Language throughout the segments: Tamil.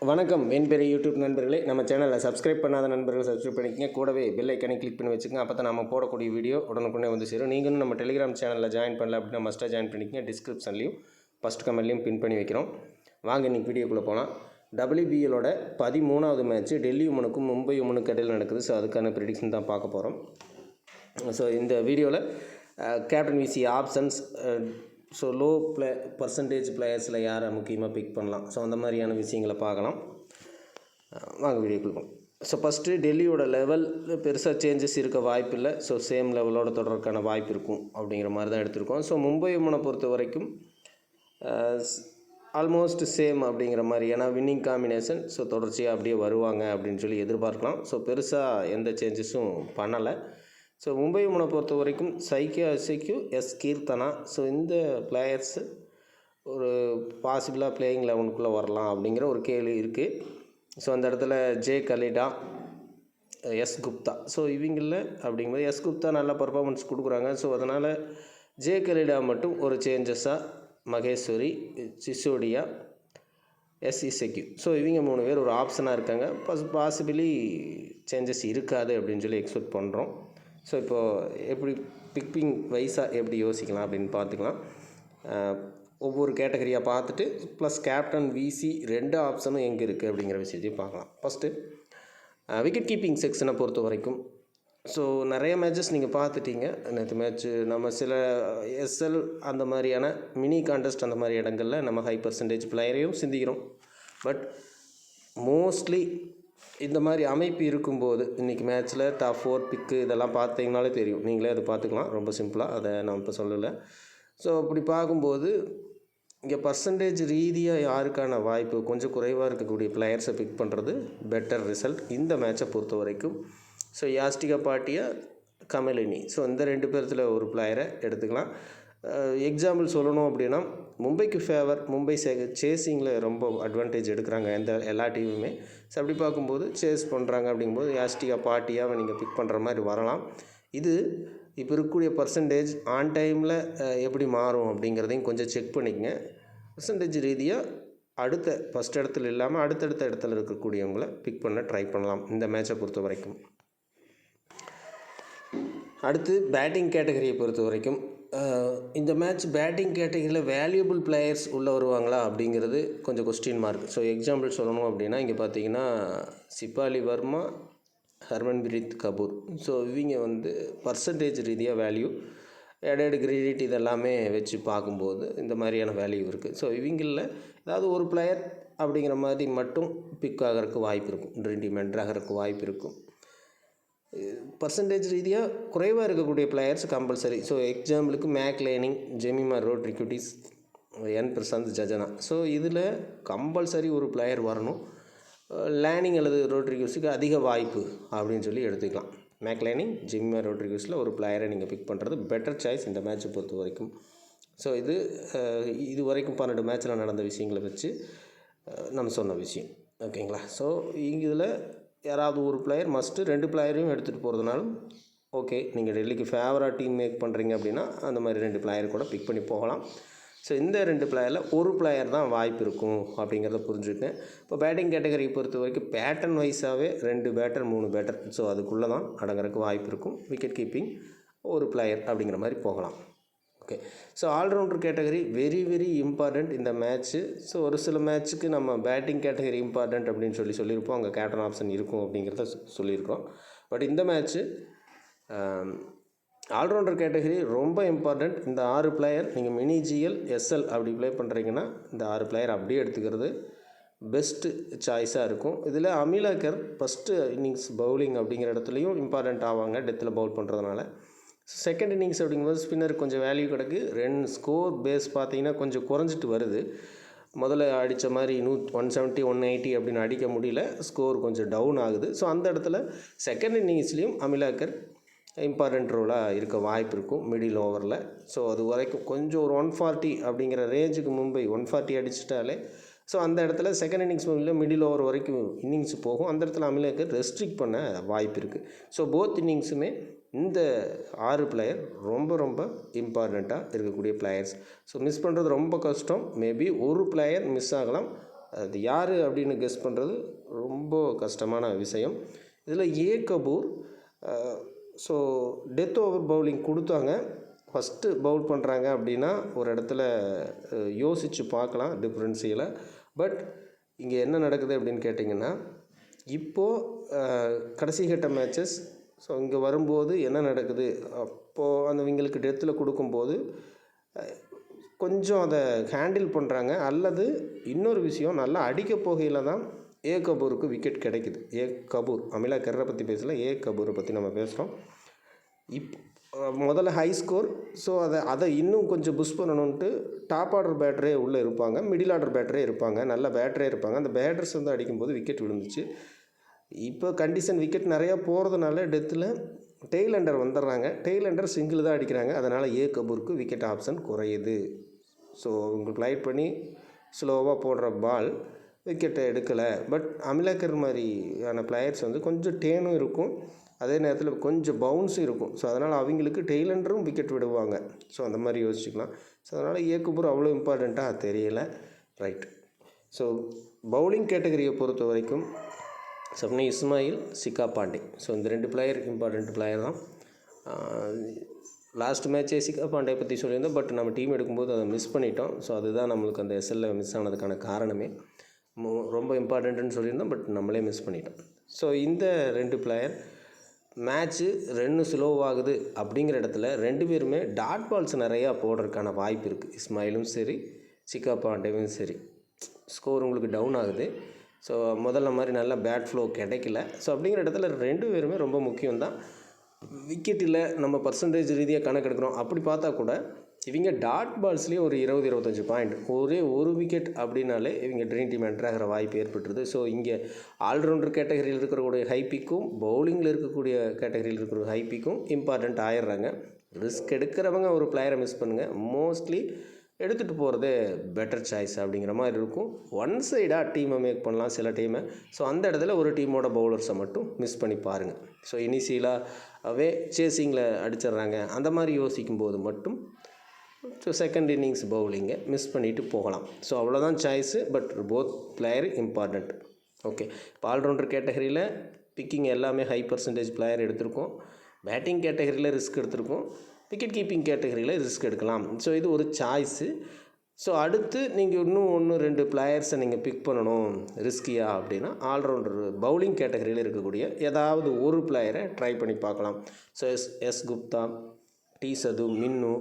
வணக்கம். என் பெரிய யூடியூப் நண்பர்களே, நம்ம சேனலில் சப்ஸ்கிரைப் பண்ணாத நண்பர்கள் சப்ஸ்கிரைப் பண்ணிக்கங்க. கூடவே பெல் ஐக்கனை கிளிக் பண்ணி வச்சுக்கோங்க. அப்போ தான் நம்ம போடக்கூடிய வீடியோ உடனுக்குடனே வந்து சேரும். நீங்களும் நம்ம டெலிகிராம் சேனலில் ஜாயின் பண்ணல அப்படின்னா மஸ்ட்டாக ஜாயின் பண்ணிக்கங்க. டிஸ்கிரிப்ஷன்லையும் ஃபஸ்ட் கமெண்ட்லையும் பின் பண்ணி வைக்கிறோம். வாங்க இன்றைக்கி வீடியோக்குள்ளே போகலாம். WBLோட 13வது மேட்ச்சு டெல்லி உமனுக்கும் மும்பை உமனுக்கு இடையில் நடக்குது. ஸோ அதுக்கான ப்ரிடிக்ஷன் தான் பார்க்க போகிறோம். ஸோ இந்த வீடியோவில் கேப்டன் விசி ஆப்ஷன்ஸ், ஸோ லோ பர்சன்டேஜ் பிளேயர்ஸில் யாரை முக்கியமாக பிக் பண்ணலாம், ஸோ அந்த மாதிரியான விஷயங்களை பார்க்கலாம். வாங்க வீடியோக்குள்ள போகலாம். ஸோ ஃபஸ்ட்டு டெல்லியோட லெவல் பெருசாக சேஞ்சஸ் இருக்க வாய்ப்பு இல்லை. ஸோ சேம் லெவலோட தொடர்க்கான வாய்ப்பு இருக்கும் அப்படிங்கிற மாதிரி தான் எடுத்திருக்கோம். ஸோ மும்பை உமனை பொறுத்த வரைக்கும் ஆல்மோஸ்ட் சேம் அப்படிங்கிற மாதிரி, ஏன்னா வின்னிங் காம்பினேஷன், ஸோ தொடர்ச்சியாக அப்படியே வருவாங்க அப்படின்னு சொல்லி எதிர்பார்க்கலாம். ஸோ பெருசாக எந்த சேஞ்சஸும் பண்ணலை. ஸோ மும்பை உமனை பொறுத்த வரைக்கும் சைக்யூ எஸ் கீர்த்தனா, ஸோ இந்த பிளேயர்ஸு ஒரு பாசிபிளாக பிளேயிங் 11க்குள்ளே வரலாம் அப்படிங்கிற ஒரு கேள்வி இருக்குது. ஸோ அந்த இடத்துல J Kalita, S Gupta, so இவங்களில் அப்படிங்கும்போது எஸ் குப்தா நல்லா பர்ஃபார்மன்ஸ் கொடுக்குறாங்க. ஸோ அதனால் ஜே கலிடா மட்டும் ஒரு சேஞ்சஸாக மகேஸ்வரி, சிசோடியா, எஸ் இசைக்யூ, ஸோ இவங்க 3 பேர் ஒரு ஆப்ஷனாக இருக்காங்க. பாசிபிளி சேஞ்சஸ் இருக்காது அப்படின்னு சொல்லி எக்ஸ்பெக்ட் பண்ணுறோம். ஸோ இப்போது எப்படி பிக்கிங் வைஸாக எப்படி யோசிக்கலாம் அப்படின்னு பார்த்துக்கலாம். ஒவ்வொரு கேட்டகரியாக பார்த்துட்டு ப்ளஸ் கேப்டன் விசி 2 ஆப்ஷனும் எங்கே இருக்குது அப்படிங்கிற விஷயத்தையும் பார்க்கலாம். ஃபஸ்ட்டு விக்கெட் கீப்பிங் செக்ஷனை பொறுத்த வரைக்கும் ஸோ நிறைய மேட்சஸ் நீங்கள் பார்த்துட்டீங்க. நேற்று மேட்ச்சு நம்ம சில எஸ்எல் அந்த மாதிரியான மினி கான்டெஸ்ட் அந்த மாதிரி இடங்களில் நம்ம ஹை பர்சன்டேஜ் பிளேயரையும் சிந்திக்கிறோம். பட் மோஸ்ட்லி இந்த மாதிரி அமைப்பு இருக்கும்போது இன்றைக்கி மேட்ச்சில் டாப் 4 பிக்கு இதெல்லாம் பார்த்தீங்கனாலே தெரியும். நீங்களே அதை பார்த்துக்கலாம், ரொம்ப சிம்பிளாக, அதை நான் இப்போ சொல்லலை. ஸோ அப்படி பார்க்கும்போது இங்கே பர்சன்டேஜ் ரீதியாக யாருக்கான வாய்ப்பு கொஞ்சம் குறைவாக இருக்கக்கூடிய பிளேயர்ஸை பிக் பண்ணுறது பெட்டர் ரிசல்ட் இந்த மேட்சை பொறுத்த வரைக்கும். ஸோ யாஸ்டிகா பாட்டியா, கமலினி, ஸோ இந்த 2 பேர்த்தில் ஒரு பிளேயரை எடுத்துக்கலாம். எக்ஸாம்பிள் சொல்லணும் அப்படின்னா மும்பைக்கு ஃபேவர், மும்பை சேஸிங்கில் ரொம்ப அட்வான்டேஜ் எடுக்கிறாங்க எல்லா டீமுமே. ஸோ அப்படி பார்க்கும்போது சேஸ் பண்ணுறாங்க அப்படிங்கும்போது யாஸ்டிகா பாட்டியாவை நீங்கள் பிக் பண்ணுற மாதிரி வரலாம். இது இப்போ இருக்கக்கூடிய பர்சன்டேஜ் ஆன் டைமில் எப்படி மாறும் அப்படிங்கிறதையும் கொஞ்சம் செக் பண்ணிக்கங்க. பர்சன்டேஜ் ரீதியாக அடுத்த ஃபஸ்ட் இடத்துல இல்லாமல் அடுத்தடுத்த இடத்துல இருக்கக்கூடியவங்கள பிக் பண்ண ட்ரை பண்ணலாம் இந்த மேட்சை பொறுத்த வரைக்கும். அடுத்து பேட்டிங் கேட்டகரியை பொறுத்த வரைக்கும் இந்த மேட்ச் பேட்டிங் கேட்டகரியில் வேல்யூபிள் பிளேயர்ஸ் உள்ளே வருவாங்களா அப்படிங்கிறது கொஞ்சம் கொஸ்டின் மார்க். ஸோ எக்ஸாம்பிள் சொல்லணும் அப்படின்னா இங்கே பார்த்தீங்கன்னா சிப்பாலி வர்மா, ஹர்மன்பிரீத் கபூர், ஸோ இவங்க பர்சன்டேஜ் ரீதியாக வேல்யூ, எடட் கிரெடிட் இதெல்லாமே வச்சு பார்க்கும்போது இந்த மாதிரியான வேல்யூ இருக்குது. ஸோ இவங்களில் ஏதாவது ஒரு பிளேயர் அப்படிங்கிற மாதிரி மட்டும் பிக் ஆகிறதுக்கு வாய்ப்பு இருக்கும், ட்ரெண்டிமெண்ட் ஆகிறதுக்கு வாய்ப்பு இருக்கும். பர்சன்டேஜ் ரீதியாக குறைவாக இருக்கக்கூடிய பிளேயர்ஸ் கம்பல்சரி. ஸோ எக்ஸாம்பிளுக்கு மேக்லேனிங், ஜெமிமா ரோட்ரிக்யூட்டிஸ், என் பிரசாந்த் ஜஜனா, ஸோ இதில் கம்பல்சரி ஒரு பிளேயர் வரணும். லேனிங் அல்லது ரோட்ரிக்யூஸுக்கு அதிக வாய்ப்பு அப்படின்னு சொல்லி எடுத்துக்கலாம். மேக்லேனிங், ஜெமிமா ரோட்ரிக்யூஸில் ஒரு பிளேயரை நீங்கள் பிக் பண்ணுறது பெட்டர் சாய்ஸ் இந்த மேட்சை பொறுத்த வரைக்கும். ஸோ இது வரைக்கும் 12 மேட்ச்சில் நடந்த விஷயங்களை வச்சு நம்ம சொன்ன விஷயம், ஓகேங்களா. ஸோ இதில் யாராவது ஒரு பிளேயர் மஸ்ட்டு, 2 பிளேயரையும் எடுத்துகிட்டு போகிறதுனாலும் ஓகே. நீங்கள் டெல்லிக்கு ஃபேவராக டீம் மேக் பண்ணுறீங்க அப்படின்னா அந்த மாதிரி 2 பிளேயர் கூட பிக் பண்ணி போகலாம். ஸோ இந்த 2 பிளேயரில் ஒரு பிளேயர் தான் வாய்ப்பு இருக்கும் அப்படிங்கிறத புரிஞ்சுக்கேன். இப்போ பேட்டிங் கேட்டகரி பொறுத்த வரைக்கும் பேட்டர்ன் வைஸாகவே 2 பேட்டர் 3 பேட்டர், ஸோ அதுக்குள்ளே தான் அடங்குறதுக்கு வாய்ப்பு இருக்கும். விக்கெட் கீப்பிங் ஒரு பிளேயர் அப்படிங்கிற மாதிரி போகலாம். Okay. So allrounder category very important இந்த மேட்ச்சு. ஸோ ஒரு சில மேட்ச்சுக்கு நம்ம பேட்டிங் கேட்டகரி இம்பார்ட்டண்ட் அப்படின்னு சொல்லியிருப்போம், அங்கே கேப்டன் ஆப்ஷன் இருக்கும் அப்படிங்கிறத சொல்லியிருக்கோம். பட் இந்த மேட்ச்சு ஆல்ரவுண்டர் கேட்டகரி ரொம்ப இம்பார்ட்டண்ட். இந்த 6 பிளேயர் நீங்கள் மினி ஜிஎல், எஸ்எல் அப்படி ப்ளே பண்ணுறீங்கன்னா இந்த 6 பிளேயர் அப்படியே எடுத்துக்கிறது பெஸ்ட்டு சாய்ஸாக இருக்கும். இதில் அமிலாக்கர் ஃபஸ்ட்டு இன்னிங்ஸ் பவுலிங் அப்படிங்கிற இடத்துலையும் இம்பார்ட்டண்ட் ஆவாங்க, டெத்தில் பவுல் பண்ணுறதுனால. செகண்ட் இன்னிங்ஸ் அப்படிங்கும்போது ஸ்பின்னர் கொஞ்சம் வேல்யூ கிடக்கு. ஸ்கோர் பேஸ் பார்த்தீங்கன்னா கொஞ்சம் குறைஞ்சிட்டு வருது. முதல்ல அடித்த மாதிரி 170 180 அப்படின்னு அடிக்க முடியல, ஸ்கோர் கொஞ்சம் டவுன் ஆகுது. ஸோ அந்த இடத்துல செகண்ட் இன்னிங்ஸ்லேயும் அமிலாக்கர் இம்பார்ட்டண்ட் ரோலாக இருக்க வாய்ப்பு இருக்கும் மிடில் ஓவரில். ஸோ அது வரைக்கும் கொஞ்சம் ஒரு 140 அப்படிங்கிற ரேஞ்சுக்கு மும்பை 140 அடிச்சிட்டாலே ஸோ அந்த இடத்துல செகண்ட் இன்னிங்ஸ் மிடில் ஓவர் வரைக்கும் இன்னிங்ஸ் போகும். அந்த இடத்துல அமிலாக்கர் ரெஸ்ட்ரிக்ட் பண்ண வாய்ப்பு இருக்குது. ஸோ போத் இன்னிங்ஸுமே இந்த 6 பிளேயர் ரொம்ப இம்பார்ட்டண்ட்டாக இருக்கக்கூடிய பிளேயர்ஸ். ஸோ மிஸ் பண்ணுறது ரொம்ப கஷ்டம். மேபி ஒரு பிளேயர் மிஸ் ஆகலாம், அது யார் அப்படின்னு கெஸ் பண்ணுறது ரொம்ப கஷ்டமான விஷயம். இதில் A Kapoor so death over bowling கொடுத்தாங்க. ஃபஸ்ட்டு பவுல் பண்ணுறாங்க அப்படின்னா ஒரு இடத்துல யோசித்து பார்க்கலாம் டிஃப்ரென்ஸியலை. பட் இங்கே என்ன நடக்குது அப்படின்னு கேட்டிங்கன்னா, இப்போது கடைசி கட்ட மேட்சஸ் ஸோ இங்கே வரும்போது என்ன நடக்குது, அப்போது அந்த இவங்களுக்கு டெத்தில் கொடுக்கும்போது கொஞ்சம் அதை ஹேண்டில் பண்ணுறாங்க. அல்லது இன்னொரு விஷயம், நல்லா அடிக்க போகையில் தான் ஏ கபூருக்கு விக்கெட் கிடைக்குது. ஏ கபூர், அமிலா கர்ரை பற்றி பேசல, ஏ கபூரை பற்றி நம்ம பேசுகிறோம். முதல்ல ஹை ஸ்கோர். ஸோ அதை இன்னும் கொஞ்சம் புஷ் பண்ணணுன்ட்டு டாப் ஆர்டர் பேட்டரே உள்ளே இருப்பாங்க, மிடில் ஆர்டர் பேட்டரே இருப்பாங்க, நல்ல பேட்டரே இருப்பாங்க. அந்த பேட்டர்ஸ் வந்து அடிக்கும்போது விக்கெட் விழுந்துச்சு. இப்போ கண்டிஷன் விக்கெட் நிறையா போகிறதுனால டெத்தில் டெய்ல் அண்டர் வந்துடுறாங்க. டெய்ல் அண்டர் சிங்கிள் தான் அடிக்கிறாங்க. அதனால் ஏ கபூருக்கு விக்கெட் ஆப்ஷன் குறையுது. ஸோ உங்களுக்கு லைட் பண்ணி ஸ்லோவாக போடுற பால் விக்கெட்டை எடுக்கலை. பட் அமிலாக்கர் மாதிரியான பிளேயர்ஸ் வந்து கொஞ்சம் டேனும் இருக்கும், அதே நேரத்தில் கொஞ்சம் பவுன்ஸும் இருக்கும். ஸோ அதனால் அவங்களுக்கு டெய்லண்டரும் விக்கெட் விடுவாங்க. ஸோ அந்த மாதிரி யோசிச்சுக்கலாம். ஸோ அதனால் ஏ கபூர் அவ்வளோ இம்பார்ட்டண்ட்டாக தெரியலை. ரைட். ஸோ பவுலிங் கேட்டகரியை பொறுத்த வரைக்கும் சப்னி இஸ்மாயில், சிக்கா பாண்டே, ஸோ இந்த 2 பிளேயர் இம்பார்ட்டண்ட் பிளேயர் தான். லாஸ்ட் மேட்சே சிக்கா பாண்டே பற்றி சொல்லியிருந்தோம். பட் நம்ம டீம் எடுக்கும்போது அதை மிஸ் பண்ணிட்டோம். ஸோ அதுதான் நம்மளுக்கு அந்த எஸ்எல்ல மிஸ் ஆனதுக்கான காரணமே. ரொம்ப இம்பார்ட்டண்ட்டுன்னு சொல்லியிருந்தோம், பட் நம்மளே மிஸ் பண்ணிட்டோம். ஸோ இந்த 2 பிளேயர் மேட்ச்சு ரன்னு ஸ்லோவாகுது அப்படிங்கிற இடத்துல 2 பேருமே டாட் பால்ஸ் நிறையா போடுறதுக்கான வாய்ப்பு இருக்குது. இஸ்மாயிலும் சரி, சிக்கா பாண்டேவும் சரி. ஸ்கோர் உங்களுக்கு டவுன் ஆகுது. ஸோ முதல்ல மாதிரி நல்லா பேட் ஃப்ளோ கிடைக்கல. ஸோ அப்படிங்கிற இடத்துல 2 பேருமே ரொம்ப முக்கியம்தான். விக்கெட்டில் நம்ம பர்சன்டேஜ் ரீதியாக கணக்கெடுக்கிறோம். அப்படி பார்த்தா கூட இவங்க டாட் பால்ஸ்லேயே ஒரு 20-25 பாயிண்ட், ஒரே ஒரு விக்கெட் அப்படின்னாலே இவங்க ட்ரீம் டீம் என்ட்ரு ஆகிற வாய்ப்பு ஏற்பட்டுருது. ஸோ இங்கே ஆல்ரவுண்டர் கேட்டகரியில் இருக்கக்கூடிய ஹைப்பிக்கும் பவுலிங்கில் இருக்கக்கூடிய கேட்டகரியில் இருக்கிற ஹைப்பிக்கும் இம்பார்ட்டண்ட் ஆயிடுறாங்க. ரிஸ்க் எடுக்கிறவங்க ஒரு பிளேயரை மிஸ் பண்ணுங்கள். மோஸ்ட்லி எடுத்துகிட்டு போகிறது பெட்டர் சாய்ஸ் அப்படிங்கிற மாதிரி இருக்கும். ஒன் சைடாக டீமை மேக் பண்ணலாம் சில டீமை. ஸோ அந்த இடத்துல ஒரு டீமோட பவுலர்ஸை மட்டும் மிஸ் பண்ணி பாருங்கள். ஸோ இனிஷியலாகவே சேசிங்கில் அடிச்சிடுறாங்க, அந்த மாதிரி யோசிக்கும்போது மட்டும் ஸோ செகண்ட் இன்னிங்ஸ் பவுலிங்கை மிஸ் பண்ணிவிட்டு போகலாம். ஸோ அவ்வளோதான் choice. But both player important. Okay. இப்போ ஆல்ரவுண்டர் கேட்டகரியில் பிக்கிங் எல்லாமே ஹை பர்சன்டேஜ் பிளேயர் எடுத்திருக்கோம். பேட்டிங் கேட்டகரியில் ரிஸ்க் எடுத்திருக்கோம். விக்கெட் கீப்பிங் கேட்டகரியில் ரிஸ்க் எடுக்கலாம். ஸோ இது ஒரு சாய்ஸு. ஸோ அடுத்து நீங்கள் இன்னும் 1-2 பிளேயர்ஸை நீங்கள் பிக் பண்ணணும் ரிஸ்கியா அப்படின்னா ஆல்ரவுண்டர் பவுலிங் கேட்டகரியில் இருக்கக்கூடிய ஏதாவது ஒரு பிளேயரை ட்ரை பண்ணி பார்க்கலாம். ஸோ எஸ் குப்தா, டி சது, மின்னு,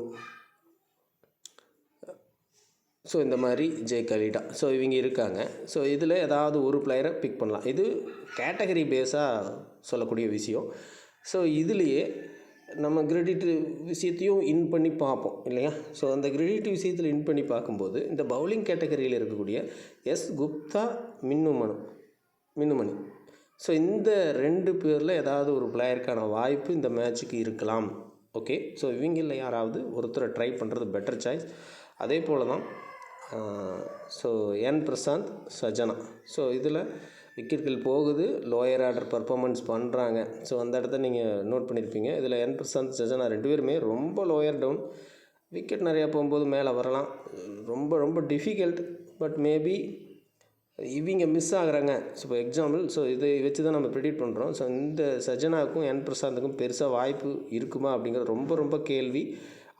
ஸோ இந்த மாதிரி ஜே கலிடா, ஸோ இவங்க இருக்காங்க. ஸோ இதில் ஏதாவது ஒரு பிளேயரை பிக் பண்ணலாம். இது கேட்டகரி பேஸாக சொல்லக்கூடிய விஷயம். ஸோ இதுலேயே நம்ம கிரெடிட் விஷயத்தையும் இன் பண்ணி பார்ப்போம் இல்லையா. ஸோ அந்த கிரெடிட் விஷயத்தில் இன் பண்ணி பார்க்கும்போது இந்த பவுலிங் கேட்டகரியில் இருக்கக்கூடிய எஸ் குப்தா, மின்னுமணி, ஸோ இந்த 2 பேரில் ஏதாவது ஒரு பிளேயருக்கான வாய்ப்பு இந்த மேட்ச்சுக்கு இருக்கலாம். ஓகே. ஸோ இவங்களில் யாராவது ஒருத்தரை ட்ரை பண்ணுறது பெட்டர் சாய்ஸ். அதே போல் தான் ஸோ என் பிரசாந்த், சஜனா, ஸோ இதில் விக்கெட்டுகள் போகுது, லோயர் ஆர்டர் பர்ஃபார்மன்ஸ் பண்ணுறாங்க. ஸோ அந்த இடத்த நீங்கள் நோட் பண்ணியிருப்பீங்க. இதில் என் பிரசாந்த், சஜனா 2 பேருமே ரொம்ப லோயர் டவுன். விக்கெட் நிறையா போகும்போது மேலே வரலாம். ரொம்ப ரொம்ப டிஃபிகல்ட். பட் மேபி இவங்க மிஸ் ஆகுறாங்க. ஸோ இப்போ எக்ஸாம்பிள், ஸோ இதை வச்சு தான் நம்ம ப்ரெடிக்ட் பண்ணுறோம். ஸோ இந்த சஜனாவுக்கும் என் பிரசாந்துக்கும் பெருசாக வாய்ப்பு இருக்குமா அப்படிங்கிறது ரொம்ப ரொம்ப கேள்வி.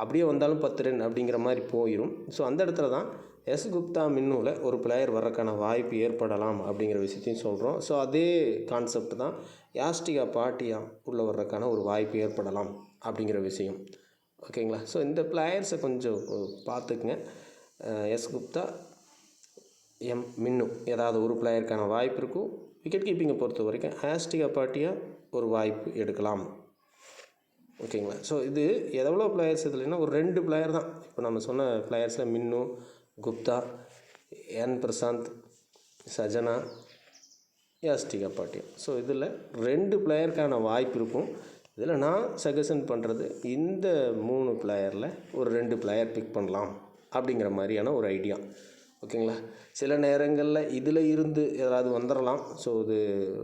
அப்படியே வந்தாலும் 10 ரன் அப்படிங்கிற மாதிரி போயிடும். ஸோ அந்த இடத்துல தான் எஸ் குப்தா, மின்னுவில் ஒரு பிளேயர் வர்றதுக்கான வாய்ப்பு ஏற்படலாம் அப்படிங்கிற விஷயத்தையும் சொல்கிறோம். ஸோ அதே கான்செப்ட் தான் யாஸ்டிகா பாட்டியா உள்ளே வர்றதுக்கான ஒரு வாய்ப்பு ஏற்படலாம் அப்படிங்கிற விஷயம். ஓகேங்களா. ஸோ இந்த பிளேயர்ஸை கொஞ்சம் பார்த்துக்குங்க. எஸ் குப்தா, மின்னு ஏதாவது ஒரு பிளேயருக்கான வாய்ப்பு இருக்கும். விக்கெட் கீப்பிங்கை பொறுத்த வரைக்கும் யாஸ்டிகா பாட்டியா ஒரு வாய்ப்பு எடுக்கலாம். ஓகேங்களா. ஸோ இது எவ்வளோ பிளேயர்ஸ் இதுலன்னா ஒரு 2 பிளேயர் தான். இப்போ நம்ம சொன்ன பிளேயர்ஸில் மின்னு, குப்தா, என் பிரசாந்த், சஜனா, யாஸ்டிகா பாட்டியா, ஸோ இதில் 2 பிளேயருக்கான வாய்ப்பு இருக்கும். இதில் நான் சஜஷன் பண்ணுறது இந்த 3 பிளேயரில் ஒரு 2 பிளேயர் பிக் பண்ணலாம் அப்படிங்கிற மாதிரியான ஒரு ஐடியா. ஓகேங்களா. சில நேரங்களில் இதில் இருந்து ஏதாவது வந்துடலாம். ஸோ இது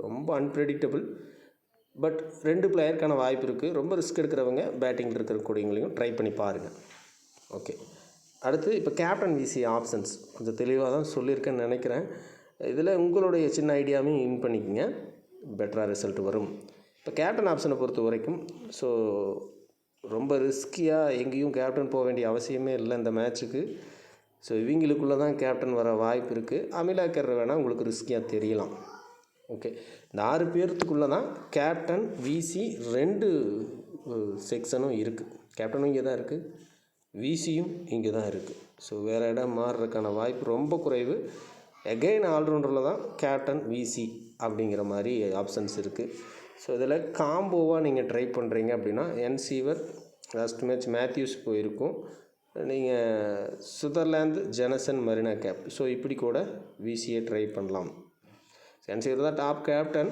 ரொம்ப அன்பிரெடிக்டபிள். பட் 2 பிளேயருக்கான வாய்ப்பு இருக்குது. ரொம்ப ரிஸ்க் எடுக்கிறவங்க பேட்டிங்கில் இருக்கக்கூடியவங்களையும் ட்ரை பண்ணி பாருங்கள். ஓகே. அடுத்து இப்போ கேப்டன் விசி ஆப்ஷன்ஸ் கொஞ்சம் தெளிவாக தான் சொல்லியிருக்கேன்னு நினைக்கிறேன். இதில் உங்களுடைய சின்ன ஐடியாவையும் இன் பண்ணிக்கோங்க, பெட்டராக ரிசல்ட் வரும். இப்போ கேப்டன் ஆப்ஷனை பொறுத்த வரைக்கும் ஸோ ரொம்ப ரிஸ்கியாக எங்கேயும் கேப்டன் போக வேண்டிய அவசியமே இல்லை இந்த மேட்ச்சுக்கு. ஸோ இவங்களுக்குள்ளே தான் கேப்டன் வர வாய்ப்பு இருக்குது. அமிலாக்கர் வேணால் உங்களுக்கு ரிஸ்கியாக தெரியலாம். ஓகே, இந்த 6 பேர்த்துக்குள்ளே தான் கேப்டன் விசி 2 செக்ஷனும் இருக்குது. கேப்டனும் இங்கே தான் இருக்குது, விசியும் இங்கே தான் இருக்குது. ஸோ வேறு இடம் மாறுறதுக்கான வாய்ப்பு ரொம்ப குறைவு. எகெயின் ஆல்ரவுண்டரில் தான் கேப்டன் விசி அப்படிங்கிற மாதிரி ஆப்ஷன்ஸ் இருக்குது. ஸோ இதில் காம்போவாக நீங்கள் ட்ரை பண்ணுறீங்க அப்படின்னா என்சீவர் லாஸ்ட் மேட்ச் மேத்யூஸ் போயிருக்கும், நீங்கள் சுதர்லாந்து ஜெனசன் மரினா கேப். ஸோ இப்படி கூட விசியை ட்ரை பண்ணலாம். என்சீவர் தான் டாப் கேப்டன்.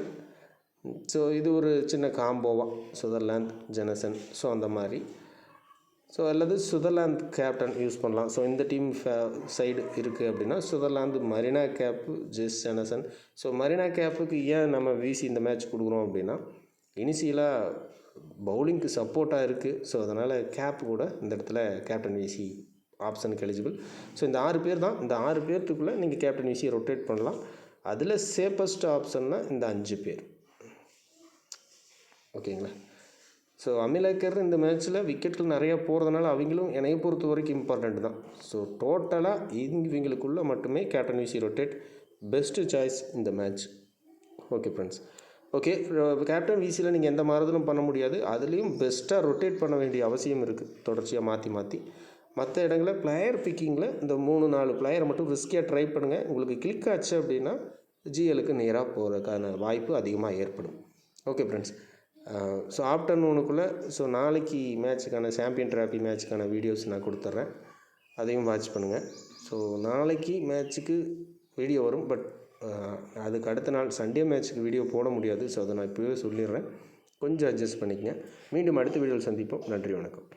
ஸோ இது ஒரு சின்ன காம்போவாக சுதர்லாந்து ஜெனசன், ஸோ அந்த மாதிரி. ஸோ அல்லது சுதர்லாந்து கேப்டன் யூஸ் பண்ணலாம். ஸோ இந்த டீம் சைடு இருக்குது அப்படின்னா Sutherland Marina Kapp Jess Jonassen. So Marina கேப்புக்கு ஏன் நம்ம விசி இந்த மேட்ச் கொடுக்குறோம் அப்படின்னா இனிஷியலாக பவுலிங்க்கு சப்போர்ட்டாக இருக்குது. ஸோ அதனால் கேப் கூட இந்த இடத்துல கேப்டன் விசி ஆப்ஷனுக்கு எலிஜிபிள். ஸோ இந்த 6 பேர் தான், இந்த 6 பேர்த்துக்குள்ளே நீங்கள் கேப்டன் விசியை ரொட்டேட் பண்ணலாம். அதில் சேஃபஸ்ட் ஆப்ஷன்னா இந்த 5 பேர். ஓகேங்களா? ஸோ அமிலாக்கர் இந்த மேட்ச்சில் விக்கெட்கள் நிறையா போகிறதுனால அவங்களும் என்னையை பொறுத்த வரைக்கும் இம்பார்ட்டண்ட் தான். ஸோ டோட்டலாக இவங்களுக்குள்ளே மட்டுமே captain VC rotate best choice இந்த match. Okay friends, okay. Captain விசியில் நீங்கள் எந்த மாறுதலும் பண்ண முடியாது. அதுலேயும் பெஸ்ட்டாக ரொட்டேட் பண்ண வேண்டிய அவசியம் இருக்குது, தொடர்ச்சியாக மாற்றி மாற்றி. மற்ற இடங்களில் பிளேயர் பிக்கிங்கில் இந்த 3-4 பிளேயரை மட்டும் ரிஸ்கியாக ட்ரை பண்ணுங்கள். உங்களுக்கு கிளிக் ஆச்சு அப்படின்னா ஜிஎலுக்கு நேராக போகிறதுக்கான வாய்ப்பு அதிகமாக ஏற்படும். ஓகே ஃப்ரெண்ட்ஸ், ஸோ ஆஃப்டர்நூனுக்குள்ளே ஸோ நாளைக்கு மேட்ச்சுக்கான சாம்பியன் ட்ராஃபி மேட்ச்சுக்கான வீடியோஸ் நான் கொடுத்துட்றேன், அதையும் வாட்ச் பண்ணுங்கள். ஸோ நாளைக்கு மேட்ச்சுக்கு வீடியோ வரும், பட் அதுக்கு அடுத்த நாள் சண்டே மேட்ச்சுக்கு வீடியோ போட முடியாது. ஸோ அதை நான் இப்போவே சொல்லிடுறேன், கொஞ்சம் அட்ஜஸ்ட் பண்ணிக்கங்க. மீண்டும் அடுத்த வீடியோவில் சந்திப்போம். நன்றி, வணக்கம்.